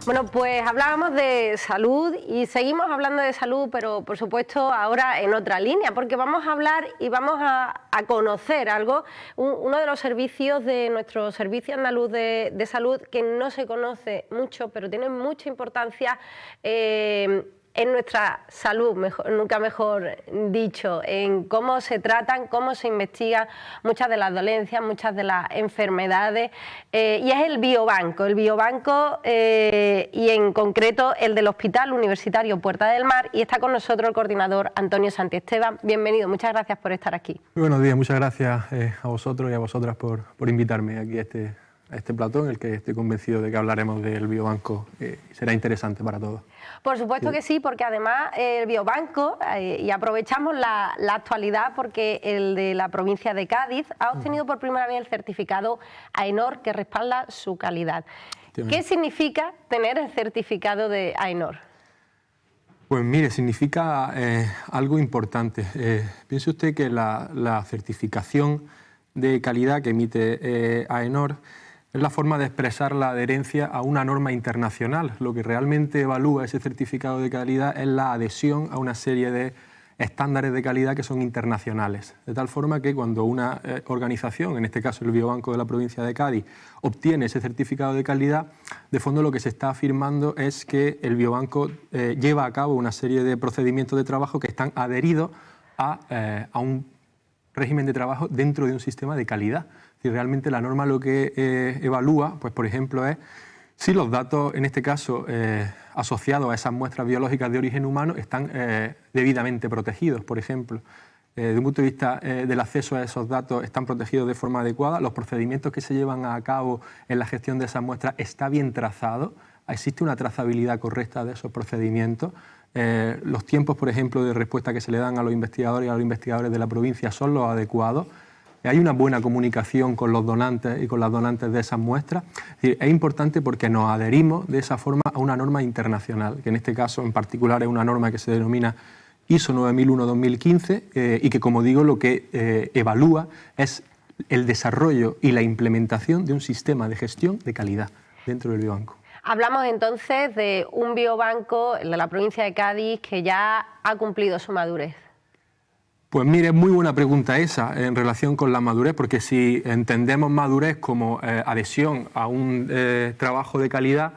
Bueno, pues hablábamos de salud y seguimos hablando de salud, pero por supuesto ahora en otra línea, porque vamos a hablar y vamos a conocer algo, uno de los servicios de nuestro Servicio Andaluz de Salud que no se conoce mucho, pero tiene mucha importancia en nuestra salud, nunca mejor dicho, en cómo se tratan, cómo se investigan muchas de las dolencias, muchas de las enfermedades, y es el biobanco y en concreto el del Hospital Universitario Puerta del Mar, y está con nosotros el coordinador Antonio Santiesteban. Bienvenido, muchas gracias por estar aquí. Muy buenos días, muchas gracias a vosotros y a vosotras por invitarme aquí a este plató en el que estoy convencido de que hablaremos del biobanco y será interesante para todos. Por supuesto que sí, porque además el biobanco, y aprovechamos la actualidad porque el de la provincia de Cádiz ha obtenido por primera vez el certificado AENOR que respalda su calidad. ¿Qué significa tener el certificado de AENOR? Pues mire, significa algo importante. Piense usted que la certificación de calidad que emite AENOR es la forma de expresar la adherencia a una norma internacional. Lo que realmente evalúa ese certificado de calidad es la adhesión a una serie de estándares de calidad que son internacionales. De tal forma que cuando una organización, en este caso el Biobanco de la provincia de Cádiz, obtiene ese certificado de calidad, de fondo lo que se está afirmando es que el Biobanco lleva a cabo una serie de procedimientos de trabajo que están adheridos a un régimen de trabajo dentro de un sistema de calidad. Si realmente la norma lo que evalúa, pues por ejemplo, es si los datos, en este caso, asociados a esas muestras biológicas de origen humano, están debidamente protegidos, por ejemplo. Desde un punto de vista del acceso a esos datos, están protegidos de forma adecuada, los procedimientos que se llevan a cabo en la gestión de esas muestras está bien trazado, existe una trazabilidad correcta de esos procedimientos. Los tiempos, por ejemplo, de respuesta que se le dan a los investigadores y a los investigadores de la provincia son los adecuados. Hay una buena comunicación con los donantes y con las donantes de esas muestras. Es importante porque nos adherimos de esa forma a una norma internacional, que en este caso en particular es una norma que se denomina ISO 9001-2015 y que, como digo, lo que evalúa es el desarrollo y la implementación de un sistema de gestión de calidad dentro del biobanco. Hablamos entonces de un biobanco de la provincia de Cádiz que ya ha cumplido su madurez. Pues mire, es muy buena pregunta esa en relación con la madurez, porque si entendemos madurez como adhesión a un trabajo de calidad,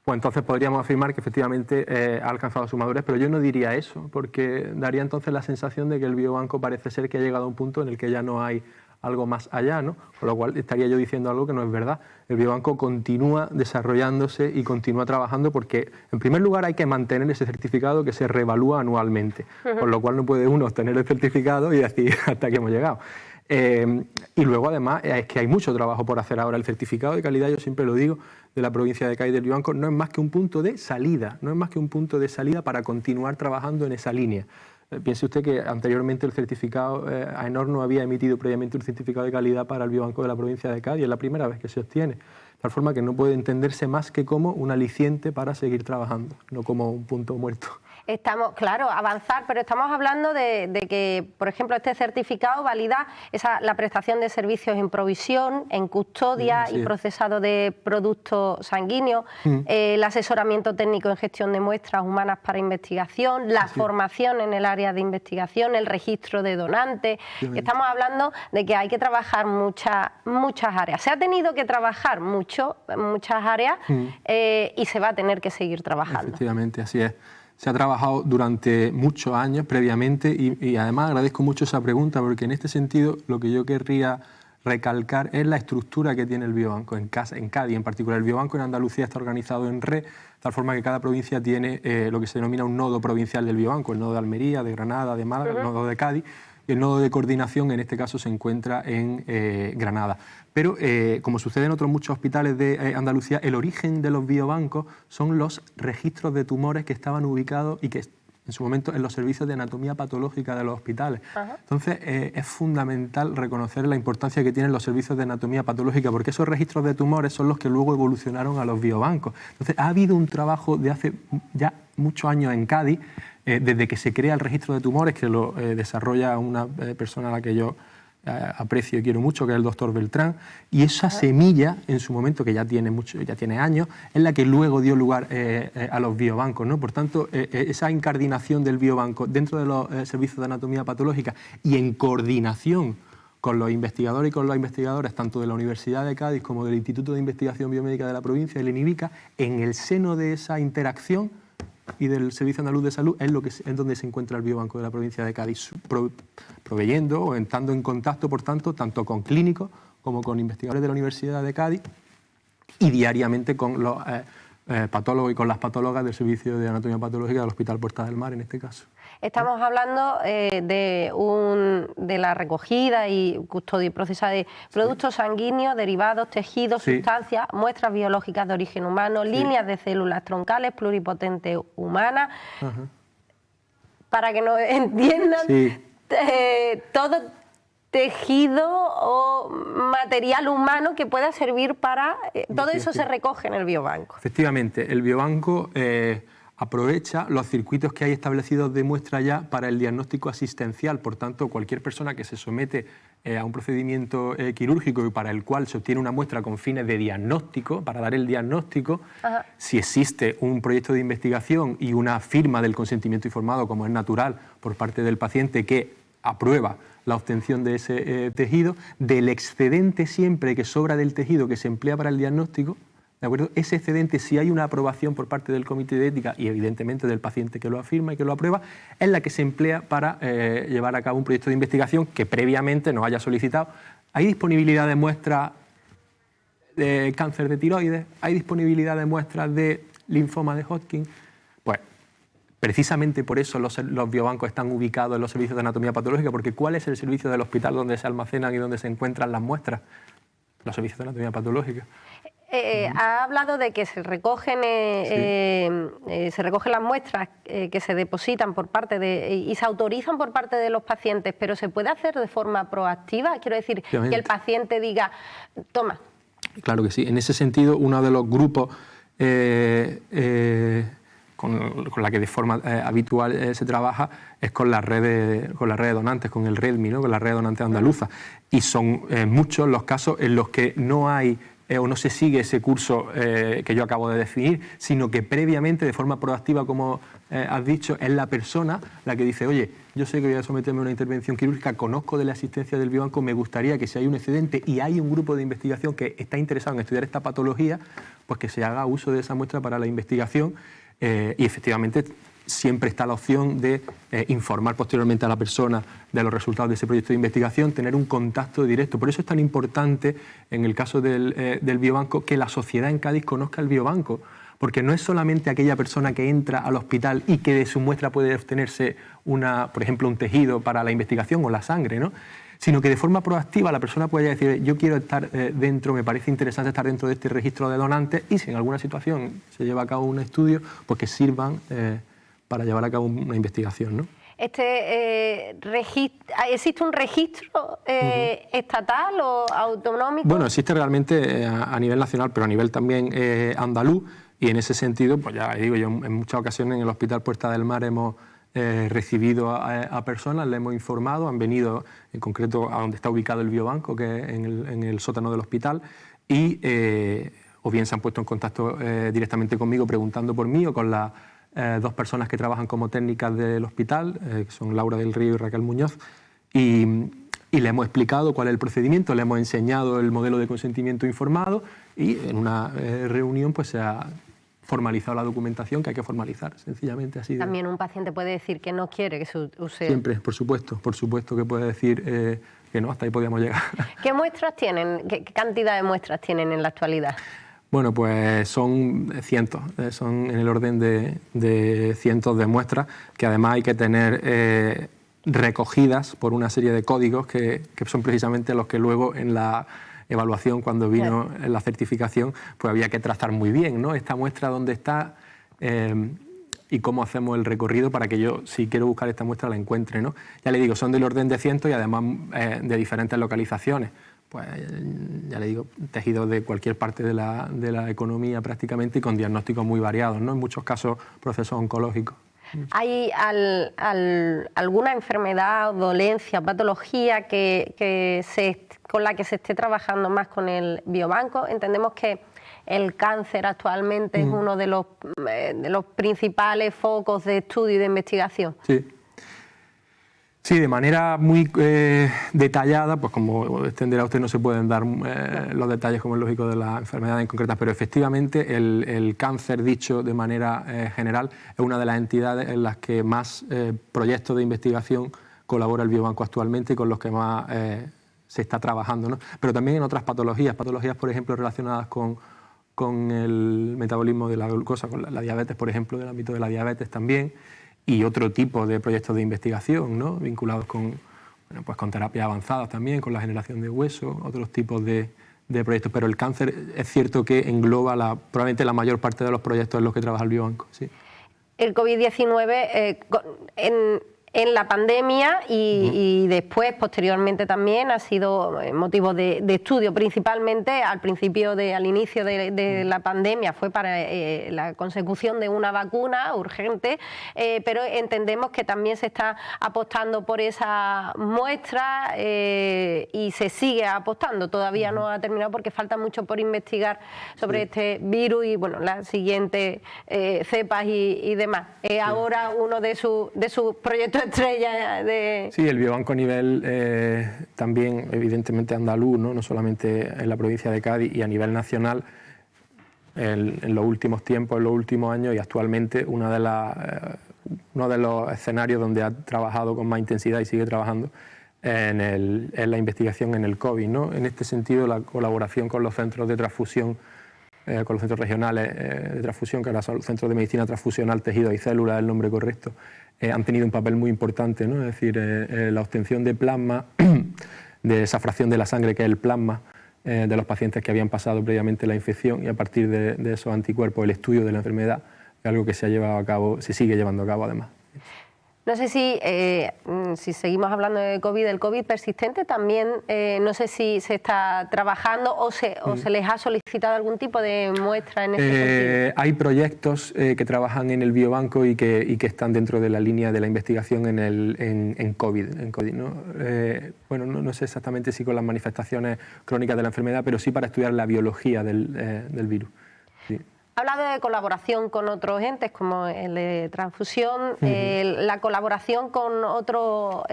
pues entonces podríamos afirmar que efectivamente ha alcanzado su madurez, pero yo no diría eso, porque daría entonces la sensación de que el biobanco parece ser que ha llegado a un punto en el que ya no hay algo más allá, ¿no? Con lo cual estaría yo diciendo algo que no es verdad. El biobanco continúa desarrollándose y continúa trabajando porque, en primer lugar, hay que mantener ese certificado que se reevalúa anualmente, con lo cual no puede uno obtener el certificado y decir hasta que hemos llegado. Y luego, además, es que hay mucho trabajo por hacer ahora. El certificado de calidad, yo siempre lo digo, de la provincia de Cádiz del biobanco, no es más que un punto de salida, no es más que un punto de salida para continuar trabajando en esa línea. Piense usted que anteriormente el certificado AENOR no había emitido previamente un certificado de calidad para el biobanco de la provincia de Cádiz, es la primera vez que se obtiene, de tal forma que no puede entenderse más que como un aliciente para seguir trabajando, no como un punto muerto. Estamos, claro, avanzar, pero estamos hablando de que, por ejemplo, este certificado valida la prestación de servicios en provisión, en custodia y procesado de productos sanguíneos, el asesoramiento técnico en gestión de muestras humanas para investigación, la formación en el área de investigación, el registro de donantes. Estamos hablando de que hay que trabajar muchas áreas. Se ha tenido que trabajar muchas áreas y se va a tener que seguir trabajando. Efectivamente, así es. Se ha trabajado durante muchos años previamente y además agradezco mucho esa pregunta porque en este sentido lo que yo querría recalcar es la estructura que tiene el biobanco en Cádiz en particular. El biobanco en Andalucía está organizado en red, de tal forma que cada provincia tiene lo que se denomina un nodo provincial del biobanco, el nodo de Almería, de Granada, de Málaga, el nodo de Cádiz. Y el nodo de coordinación en este caso se encuentra en Granada. Pero como sucede en otros muchos hospitales de Andalucía, el origen de los biobancos son los registros de tumores que estaban ubicados y que en su momento en los servicios de anatomía patológica de los hospitales. Entonces es fundamental reconocer la importancia que tienen los servicios de anatomía patológica porque esos registros de tumores son los que luego evolucionaron a los biobancos. Entonces ha habido un trabajo de hace ya muchos años en Cádiz, desde que se crea el registro de tumores, que lo desarrolla una persona a la que yo aprecio y quiero mucho, que es el doctor Beltrán, y esa semilla, en su momento, que ya tiene años, es la que luego dio lugar a los biobancos, ¿no? Por tanto, esa incardinación del biobanco dentro de los servicios de anatomía patológica y en coordinación con los investigadores y con las investigadoras, tanto de la Universidad de Cádiz como del Instituto de Investigación Biomédica de la provincia, el INIBICA, en el seno de esa interacción y del Servicio Andaluz de Salud es donde se encuentra el biobanco de la provincia de Cádiz, proveyendo o estando en contacto, por tanto, tanto con clínicos como con investigadores de la Universidad de Cádiz y diariamente con los patólogos y con las patólogas del Servicio de Anatomía Patológica del Hospital Puerta del Mar, en este caso. Estamos hablando de la recogida y custodia y procesado de productos sanguíneos, derivados, tejidos, sustancias, muestras biológicas de origen humano, líneas de células troncales pluripotentes humanas. Para que nos entiendan, todo tejido o material humano que pueda servir para... todo eso se recoge en el biobanco. Efectivamente, el biobanco aprovecha los circuitos que hay establecidos de muestra ya para el diagnóstico asistencial. Por tanto, cualquier persona que se somete a un procedimiento quirúrgico y para el cual se obtiene una muestra con fines de diagnóstico, para dar el diagnóstico, si existe un proyecto de investigación y una firma del consentimiento informado, como es natural, por parte del paciente que aprueba la obtención de ese tejido, del excedente siempre que sobra del tejido que se emplea para el diagnóstico, ¿de acuerdo? Ese excedente, si hay una aprobación por parte del Comité de Ética y evidentemente del paciente que lo afirma y que lo aprueba, es la que se emplea para llevar a cabo un proyecto de investigación que previamente nos haya solicitado. ¿Hay disponibilidad de muestras de cáncer de tiroides? ¿Hay disponibilidad de muestras de linfoma de Hodgkin? Pues precisamente por eso los biobancos están ubicados en los servicios de anatomía patológica, porque ¿cuál es el servicio del hospital donde se almacenan y donde se encuentran las muestras? Los servicios de anatomía patológica. Ha hablado de que se recogen las muestras que se depositan por parte y se autorizan por parte de los pacientes, pero ¿se puede hacer de forma proactiva? Quiero decir, que el paciente diga, toma. Claro que sí. En ese sentido, uno de los grupos con la que de forma habitual se trabaja es con la red de donantes, con el REDMI, ¿no? Con la red de donantes andaluza. Y son muchos los casos en los que no hay o no se sigue ese curso que yo acabo de definir, sino que previamente, de forma proactiva, como has dicho, es la persona la que dice, oye, yo sé que voy a someterme a una intervención quirúrgica, conozco de la existencia del biobanco, me gustaría que si hay un excedente y hay un grupo de investigación que está interesado en estudiar esta patología, pues que se haga uso de esa muestra para la investigación y efectivamente siempre está la opción de informar posteriormente a la persona de los resultados de ese proyecto de investigación, tener un contacto directo. Por eso es tan importante, en el caso del biobanco, que la sociedad en Cádiz conozca el biobanco, porque no es solamente aquella persona que entra al hospital y que de su muestra puede obtenerse, por ejemplo, un tejido para la investigación o la sangre, ¿no? Sino que de forma proactiva la persona puede decir, yo quiero estar dentro, me parece interesante estar dentro de este registro de donantes y si en alguna situación se lleva a cabo un estudio, pues que sirvan para llevar a cabo una investigación, ¿no? ¿Existe un registro estatal o autonómico? Bueno, existe realmente a nivel nacional, pero a nivel también andaluz, y en ese sentido, pues ya digo, yo en muchas ocasiones en el Hospital Puerta del Mar hemos recibido a personas, le hemos informado, han venido en concreto a donde está ubicado el biobanco, que es en el sótano del hospital, y o bien se han puesto en contacto directamente conmigo preguntando por mí o con las dos personas que trabajan como técnicas del hospital, que son Laura del Río y Raquel Muñoz, y le hemos explicado cuál es el procedimiento, le hemos enseñado el modelo de consentimiento informado y en una reunión pues se ha formalizado la documentación que hay que formalizar, sencillamente así. También un paciente puede decir que no quiere que se use... Siempre, por supuesto que puede decir que no, hasta ahí podíamos llegar. ¿Qué muestras tienen, qué cantidad de muestras tienen en la actualidad? Bueno, pues son cientos, son en el orden de cientos de muestras que además hay que tener recogidas por una serie de códigos que son precisamente los que luego en la evaluación, cuando vino la certificación, pues había que trazar muy bien, ¿no? Esta muestra dónde está y cómo hacemos el recorrido para que yo, si quiero buscar esta muestra, la encuentre, ¿no? Ya le digo, son del orden de cientos y además de diferentes localizaciones. Pues ya le digo, tejidos de cualquier parte de la economía prácticamente y con diagnósticos muy variados, ¿no? En muchos casos procesos oncológicos. ¿Hay alguna enfermedad, dolencia, patología con la que se esté trabajando más con el biobanco? Entendemos que el cáncer actualmente es uno de los principales focos de estudio y de investigación. Sí, de manera muy detallada, pues como extenderá usted, no se pueden dar los detalles, como es lógico, de las enfermedades en concretas, pero efectivamente el cáncer, dicho de manera general, es una de las entidades en las que más proyectos de investigación colabora el biobanco actualmente y con los que más se está trabajando, ¿no? Pero también en otras patologías, por ejemplo, relacionadas con el metabolismo de la glucosa, con la diabetes, por ejemplo, del ámbito de la diabetes también, y otro tipo de proyectos de investigación, ¿no? Vinculados con terapias avanzadas también, con la generación de hueso, otros tipos de proyectos. Pero el cáncer es cierto que engloba probablemente la mayor parte de los proyectos en los que trabaja el biobanco. Sí. El COVID-19 en la pandemia y después, posteriormente también, ha sido motivo de estudio, principalmente al inicio de la pandemia, fue para la consecución de una vacuna urgente, pero entendemos que también se está apostando por esa muestra y se sigue apostando. Todavía no ha terminado porque falta mucho por investigar sobre este virus y bueno, las siguientes cepas y demás. Ahora uno de sus proyectos estrella de... Sí, el biobanco a nivel también evidentemente andaluz, no solamente en la provincia de Cádiz, y a nivel nacional en los últimos tiempos, en los últimos años, y actualmente uno de los escenarios donde ha trabajado con más intensidad y sigue trabajando en la investigación en el COVID, ¿no? En este sentido, la colaboración con los centros de transfusión, con los centros regionales de transfusión, que ahora son los centros de medicina transfusional, tejido y células, es el nombre correcto, han tenido un papel muy importante, ¿no? Es decir, la obtención de plasma, de esa fracción de la sangre que es el plasma de los pacientes que habían pasado previamente la infección, y a partir de esos anticuerpos el estudio de la enfermedad, es algo que se sigue llevando a cabo además. No sé si seguimos hablando de COVID, del COVID persistente también, no sé si se está trabajando o se les ha solicitado algún tipo de muestra en este sentido. Hay proyectos que trabajan en el biobanco y que están dentro de la línea de la investigación en COVID, ¿no? Bueno, no sé exactamente si con las manifestaciones crónicas de la enfermedad, pero sí para estudiar la biología del virus. Sí. Ha hablado de colaboración con otros entes como el de transfusión, la colaboración con otros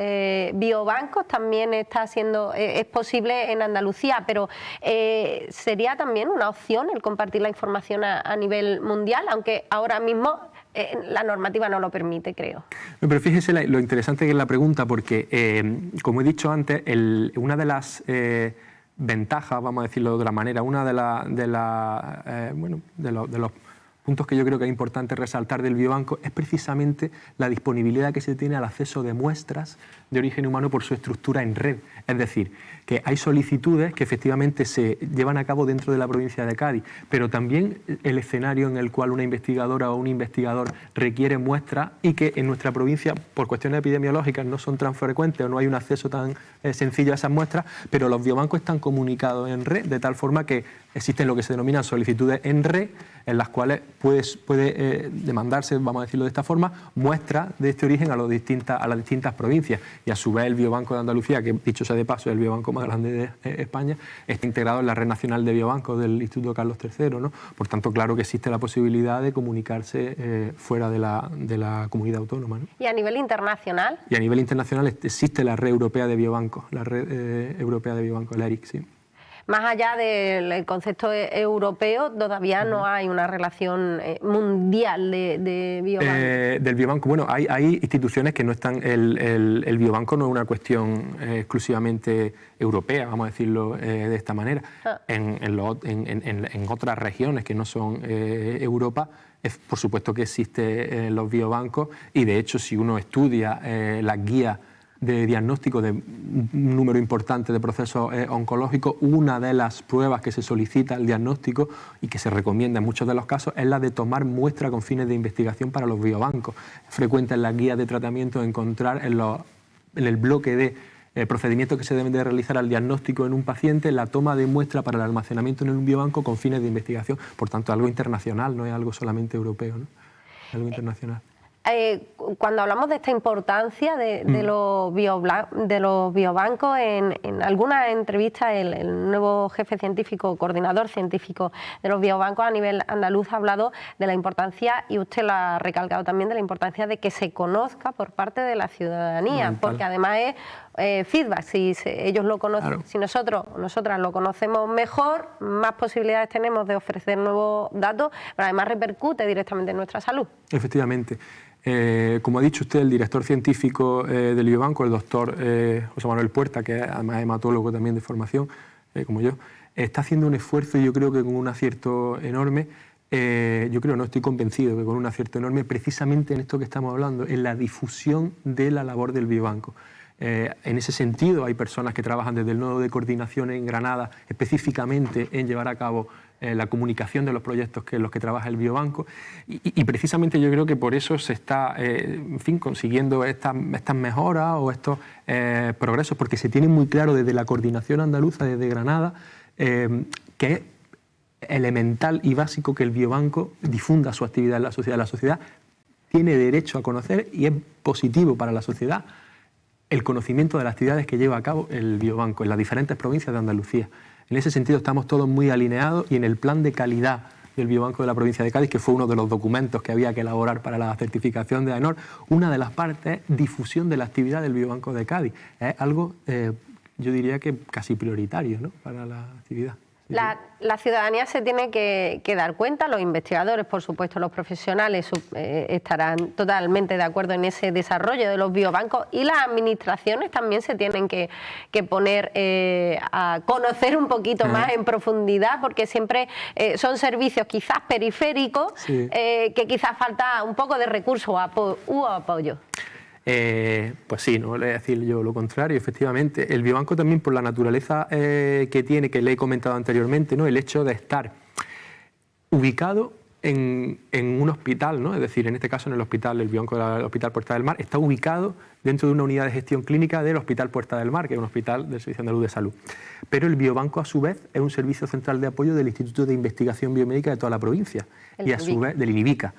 biobancos también es posible en Andalucía, pero sería también una opción el compartir la información a nivel mundial, aunque ahora mismo la normativa no lo permite, creo. Pero fíjese lo interesante que es la pregunta, porque como he dicho antes, una de las ventajas, vamos a decirlo de otra manera, una de los puntos que yo creo que es importante resaltar del biobanco es precisamente la disponibilidad que se tiene al acceso de muestras de origen humano por su estructura en red. Es decir, que hay solicitudes que efectivamente se llevan a cabo dentro de la provincia de Cádiz, pero también el escenario en el cual una investigadora o un investigador requiere muestras y que en nuestra provincia, por cuestiones epidemiológicas, no son tan frecuentes o no hay un acceso tan sencillo a esas muestras, pero los biobancos están comunicados en red, de tal forma que existen lo que se denominan solicitudes en red, en las cuales puede demandarse, vamos a decirlo de esta forma, muestras de este origen a las distintas provincias. Y a su vez el Biobanco de Andalucía, que dicho sea de paso es el biobanco más grande de España, está integrado en la Red Nacional de Biobancos del Instituto Carlos III, ¿no? Por tanto, claro que existe la posibilidad de comunicarse fuera de la comunidad autónoma, ¿no? ¿Y a nivel internacional? Y a nivel internacional existe la Red Europea de Biobancos, la Red Europea de Biobancos, la ERIC, sí. Más allá del concepto europeo, todavía no hay una relación mundial de biobanco. Del biobanco, bueno, hay instituciones que no están... El biobanco no es una cuestión exclusivamente europea, vamos a decirlo de esta manera. En otras regiones que no son Europa, por supuesto que existen los biobancos, y de hecho si uno estudia las guías de diagnóstico de un número importante de procesos oncológicos, una de las pruebas que se solicita al diagnóstico y que se recomienda en muchos de los casos es la de tomar muestra con fines de investigación para los biobancos. Es frecuente en las guías de tratamiento encontrar en el bloque de procedimientos que se deben de realizar al diagnóstico en un paciente la toma de muestra para el almacenamiento en un biobanco con fines de investigación. Por tanto, algo internacional, no es algo solamente europeo, ¿no? Algo internacional. cuando hablamos de esta importancia de los biobancos, en alguna entrevista el nuevo jefe científico, coordinador científico de los biobancos a nivel andaluz ha hablado de la importancia, y usted lo ha recalcado también, de la importancia de que se conozca por parte de la ciudadanía, porque además es feedback. Si ellos lo conocen, claro, si nosotras lo conocemos mejor, más posibilidades tenemos de ofrecer nuevos datos, pero además repercute directamente en nuestra salud. Efectivamente. Como ha dicho usted, el director científico del biobanco, el doctor José Manuel Puerta, que es además hematólogo también de formación, como yo, está haciendo un esfuerzo, y yo creo que con un acierto enorme. No estoy convencido que con un acierto enorme, precisamente en esto que estamos hablando, en la difusión de la labor del biobanco. En ese sentido, hay personas que trabajan desde el nodo de coordinación en Granada específicamente en llevar a cabo la comunicación de los proyectos en los que trabaja el biobanco, y precisamente yo creo que por eso se está consiguiendo estas mejoras o estos progresos, porque se tiene muy claro desde la coordinación andaluza, desde Granada, que es elemental y básico que el biobanco difunda su actividad en la sociedad. La sociedad tiene derecho a conocer, y es positivo para la sociedad el conocimiento de las actividades que lleva a cabo el biobanco en las diferentes provincias de Andalucía. En ese sentido estamos todos muy alineados, y en el plan de calidad del biobanco de la provincia de Cádiz, que fue uno de los documentos que había que elaborar para la certificación de AENOR, una de las partes es difusión de la actividad del biobanco de Cádiz. Es algo, yo diría que casi prioritario, ¿no?, para la actividad. La ciudadanía se tiene que dar cuenta, los investigadores, por supuesto, los profesionales estarán totalmente de acuerdo en ese desarrollo de los biobancos, y las administraciones también se tienen que poner a conocer un poquito más en profundidad, porque siempre son servicios quizás periféricos, que quizás falta un poco de recursos u apoyo. Pues sí, no le voy a decir yo lo contrario. Efectivamente, el biobanco también, por la naturaleza que tiene, que le he comentado anteriormente, ¿no?, el hecho de estar ubicado en un hospital, ¿no?, es decir, en este caso en el hospital, el biobanco del Hospital Puerta del Mar está ubicado dentro de una unidad de gestión clínica del Hospital Puerta del Mar, que es un hospital del Servicio Andaluz de Salud. Pero el biobanco, a su vez, es un servicio central de apoyo del Instituto de Investigación Biomédica de toda la provincia, y a su vez del INIBICA.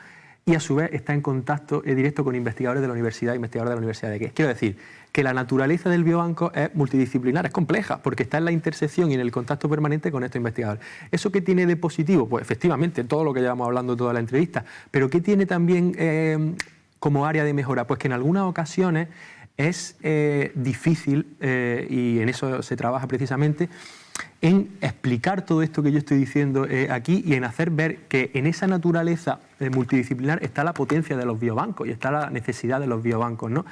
Y a su vez está en contacto directo con investigadores de la universidad, investigadores de la Universidad de Cádiz. Quiero decir que la naturaleza del biobanco es multidisciplinar, es compleja, porque está en la intersección y en el contacto permanente con estos investigadores. ¿Eso qué tiene de positivo? Pues efectivamente, todo lo que llevamos hablando toda la entrevista. Pero ¿qué tiene también como área de mejora? Pues que en algunas ocasiones es difícil, y en eso se trabaja precisamente, en explicar todo esto que yo estoy diciendo aquí, y en hacer ver que en esa naturaleza multidisciplinar está la potencia de los biobancos y está la necesidad de los biobancos, ¿no?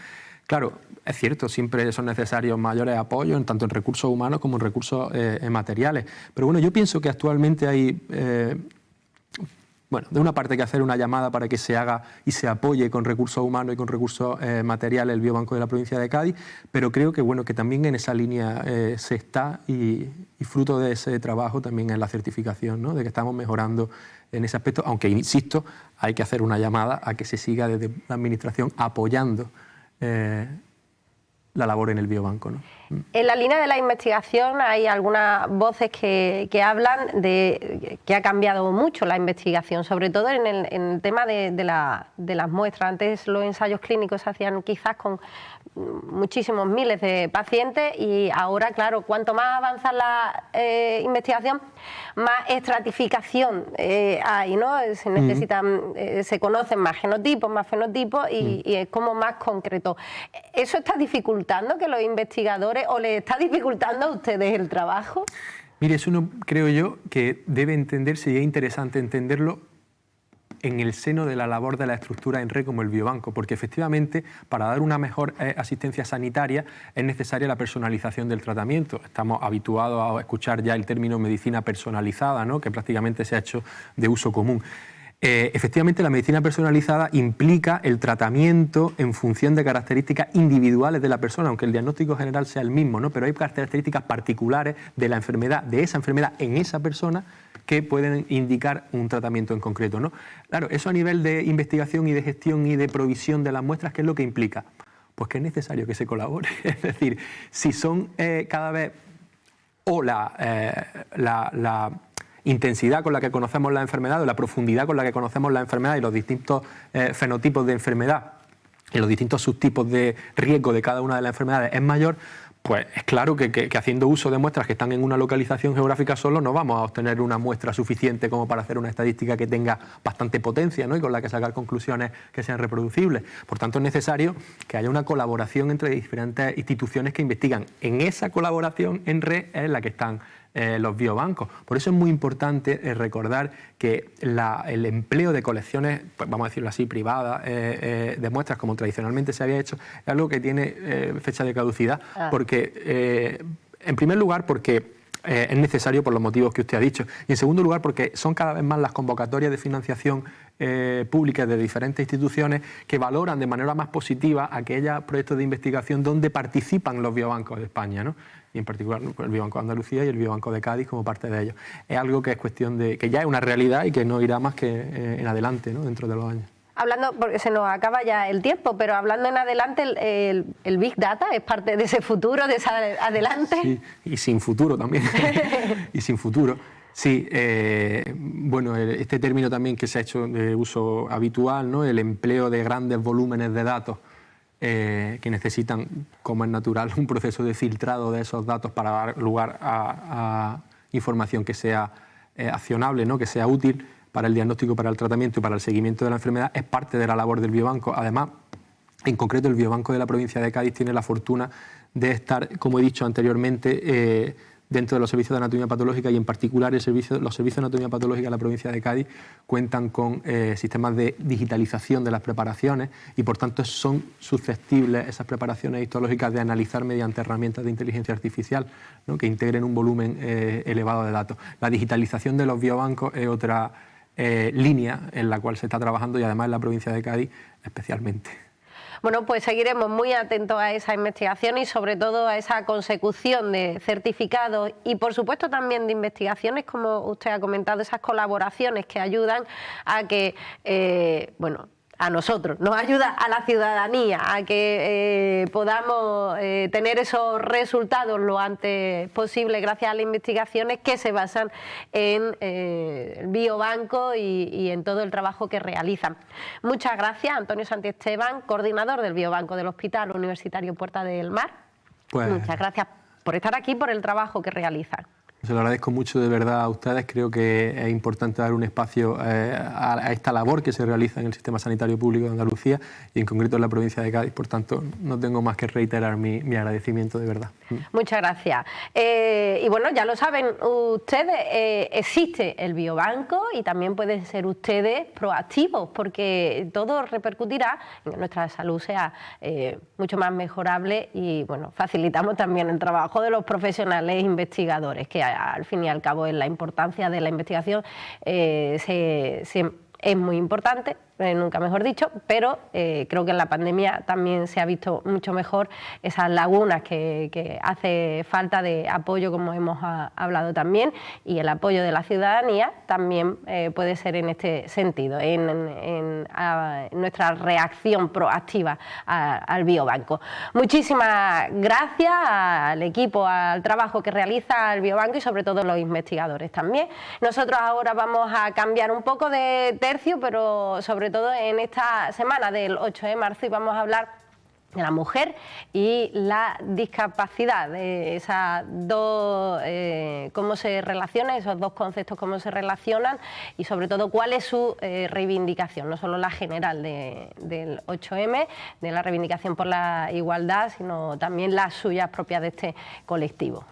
Claro, es cierto, siempre son necesarios mayores apoyos, tanto en recursos humanos como en recursos materiales. Pero bueno, yo pienso que actualmente hay... de una parte hay que hacer una llamada para que se haga y se apoye con recursos humanos y con recursos materiales el biobanco de la provincia de Cádiz, pero creo que que también en esa línea se está, y fruto de ese trabajo también es la certificación, ¿no?, de que estamos mejorando en ese aspecto, aunque, insisto, hay que hacer una llamada a que se siga desde la Administración apoyando la labor en el biobanco, ¿no? En la línea de la investigación hay algunas voces que hablan de que ha cambiado mucho la investigación, sobre todo en el tema de las muestras. Antes los ensayos clínicos se hacían quizás con muchísimos miles de pacientes, y ahora, claro, cuanto más avanza la investigación, más estratificación hay, ¿no? Se necesitan, se conocen más genotipos, más fenotipos, y es como más concreto. ¿Eso está dificultando que los investigadores, o les está dificultando a ustedes el trabajo? Mire, eso creo yo que debe entenderse, y es interesante entenderlo en el seno de la labor de la estructura en red como el biobanco, porque efectivamente para dar una mejor asistencia sanitaria es necesaria la personalización del tratamiento. Estamos habituados a escuchar ya el término medicina personalizada, ¿no?, que prácticamente se ha hecho de uso común. Efectivamente, la medicina personalizada implica el tratamiento en función de características individuales de la persona, aunque el diagnóstico general sea el mismo, ¿no?, pero hay características particulares de la enfermedad, de esa enfermedad en esa persona, que pueden indicar un tratamiento en concreto, ¿no? Claro, eso a nivel de investigación y de gestión y de provisión de las muestras, ¿qué es lo que implica? Pues que es necesario que se colabore. Es decir, si son cada vez o intensidad con la que conocemos la enfermedad o la profundidad con la que conocemos la enfermedad y los distintos fenotipos de enfermedad y los distintos subtipos de riesgo de cada una de las enfermedades es mayor, pues es claro que haciendo uso de muestras que están en una localización geográfica solo no vamos a obtener una muestra suficiente como para hacer una estadística que tenga bastante potencia, ¿no? Y con la que sacar conclusiones que sean reproducibles. Por tanto, es necesario que haya una colaboración entre diferentes instituciones que investigan. En esa colaboración en red es la que están los biobancos. Por eso es muy importante recordar que el empleo de colecciones, pues vamos a decirlo así, privadas, de muestras como tradicionalmente se había hecho, es algo que tiene fecha de caducidad, porque, en primer lugar, porque es necesario por los motivos que usted ha dicho, y en segundo lugar porque son cada vez más las convocatorias de financiación públicas de diferentes instituciones que valoran de manera más positiva aquellos proyectos de investigación donde participan los biobancos de España, ¿no? Y en particular el Biobanco de Andalucía y el Biobanco de Cádiz como parte de ellos. Es algo que es cuestión de que ya es una realidad y que no irá más que en adelante, ¿no? Dentro de los años. Hablando, porque se nos acaba ya el tiempo, pero hablando en adelante, el Big Data es parte de ese futuro, de ese adelante. Sí, y sin futuro también. Y sin futuro. Sí, bueno, este término también que se ha hecho de uso habitual, ¿no? El empleo de grandes volúmenes de datos que necesitan, como es natural, un proceso de filtrado de esos datos para dar lugar a información que sea accionable, ¿no? Que sea útil para el diagnóstico, para el tratamiento y para el seguimiento de la enfermedad, es parte de la labor del biobanco. Además, en concreto, el biobanco de la provincia de Cádiz tiene la fortuna de estar, como he dicho anteriormente, dentro de los servicios de anatomía patológica y en particular los servicios de anatomía patológica de la provincia de Cádiz cuentan con sistemas de digitalización de las preparaciones y por tanto son susceptibles esas preparaciones histológicas de analizar mediante herramientas de inteligencia artificial, ¿no? Que integren un volumen elevado de datos. La digitalización de los biobancos es otra línea en la cual se está trabajando y además en la provincia de Cádiz especialmente. Bueno, pues seguiremos muy atentos a esa investigación y sobre todo a esa consecución de certificados y por supuesto también de investigaciones, como usted ha comentado, esas colaboraciones que ayudan a que, bueno, a nosotros, nos ayuda a la ciudadanía a que podamos tener esos resultados lo antes posible gracias a las investigaciones que se basan en el biobanco y en todo el trabajo que realizan. Muchas gracias, Antonio Santiesteban, coordinador del biobanco del Hospital Universitario Puerta del Mar. Pues, muchas gracias por estar aquí, por el trabajo que realizan. Se lo agradezco mucho de verdad a ustedes. Creo que es importante dar un espacio a esta labor que se realiza en el sistema sanitario público de Andalucía y en concreto en la provincia de Cádiz. Por tanto, no tengo más que reiterar mi agradecimiento de verdad. Muchas gracias. Y bueno, ya lo saben ustedes, existe el biobanco y también pueden ser ustedes proactivos porque todo repercutirá en que nuestra salud sea mucho más mejorable y bueno, facilitamos también el trabajo de los profesionales e investigadores que al fin y al cabo en la importancia de la investigación es muy importante, nunca mejor dicho, pero creo que en la pandemia también se ha visto mucho mejor esas lagunas que hace falta de apoyo, como hemos hablado también, y el apoyo de la ciudadanía también puede ser en este sentido, en nuestra reacción proactiva al biobanco. Muchísimas gracias al equipo, al trabajo que realiza el biobanco y sobre todo los investigadores también. Nosotros ahora vamos a cambiar un poco de tercio, pero sobre todo en esta semana del 8 de marzo y vamos a hablar de la mujer y la discapacidad, de esas dos, cómo se relacionan, esos dos conceptos, cómo se relacionan y sobre todo cuál es su reivindicación, no solo la general del 8M, de la reivindicación por la igualdad, sino también las suyas propias de este colectivo.